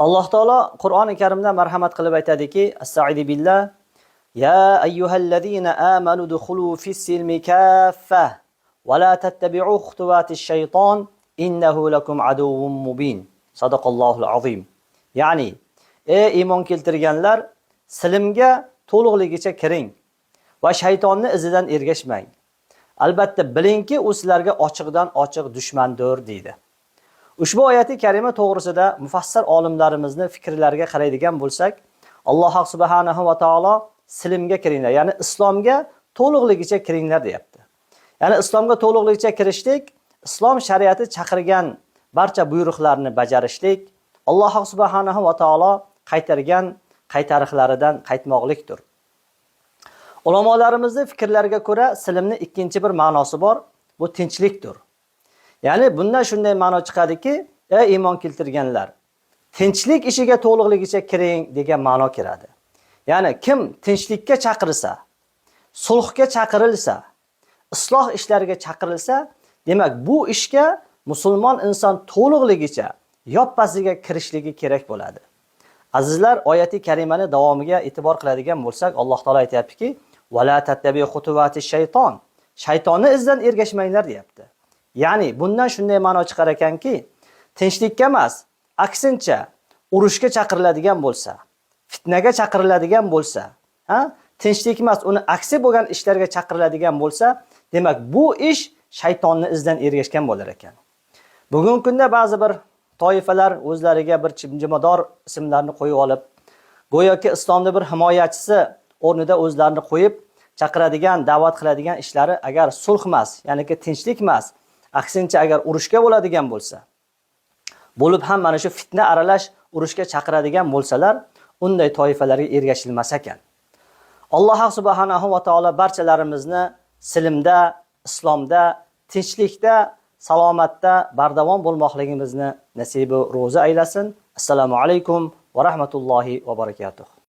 Alloh taolo Qur'oni Karimda marhamat qilib aytadiki, Astagfiru billah, ya ayyuhallazina amanu dukhulu fis-silmi kaffa va la tattabi'u khutuwatish shayton innahu lakum aduwwun mubin. Sadaqallohul azim. Ya'ni, ey iymon keltirganlar, silmga to'liqligicha kiring va shaytonning izidan ergashmang. Albatta bilingki, u sizlarga ochiqdan ochiq dushmandir deydi. Ushbu oyati karima to'g'risida mufassir olimlarimizni fikrlariga qaraydigan bo'lsak, Alloh subhanahu va taolo silmga kiringlar, ya'ni islomga to'liqligicha kiringlar deyapti. Ya'ni islomga to'liqligicha kirishlik, islom shariati chaqirgan barcha buyruqlarni bajarishlik, Alloh subhanahu va taolo qaytargan qaytariqlaridan qaytmoqlikdir. Ulamolarimizning fikrlariga ko'ra, silmning ikkinchi bir ma'nosi bor, bu tinchlikdir. Ya'ni bundan shunday ma'no chiqadiki, ey iymon keltirganlar, tinchlik ishiga to'liqligicha kiring degan ma'no kiradi. Ya'ni kim tinchlikka chaqirsa, sulhga chaqirilsa, isloh ishlariga chaqirilsa, demak bu ishga musulmon inson to'liqligicha yoppasiga kirishligi kerak bo'ladi. Azizlar, oyati karimani davomiga e'tibor qiladigan bo'lsak, Alloh taolo aytayaptiki, "Va la tattabi'u xutuvatish shayton." Shaytonning izidan ergashmanglar deyapti. Ya'ni bundan shunday ma'no chiqar ekanki, tinchlikka emas, aksincha urushga chaqiriladigan bo'lsa, fitnaga chaqiriladigan bo'lsa, tinchlik emas, uni aksi bo'lgan ishlarga chaqiriladigan bo'lsa, demak bu ish shaytonning izidan ergashgan bo'lar ekan. Bugungi kunda ba'zi bir toifalar o'zlariga bir jimjimador ismlarni qo'yib olib, go'yoki islomning bir himoyachisi o'rnida o'zlarini qo'yib chaqiradigan, da'vat qiladigan ishlari agar sulh emas, ya'ni tinchlik emas, aksincha agar urushga bo'ladigan bo'lsa, bo'lib ham mana shu fitna aralash urushga chaqiradigan bo'lsalar, unday toifalarga ergashilmas ekan. Alloh subhanahu va taolo barchalarimizni silmda, islomda, tinchlikda, salomatda bardavom bo'lmoqligimizni nasibi ro'za aylasin. Assalomu alaykum va rahmatullohi va barakatuh.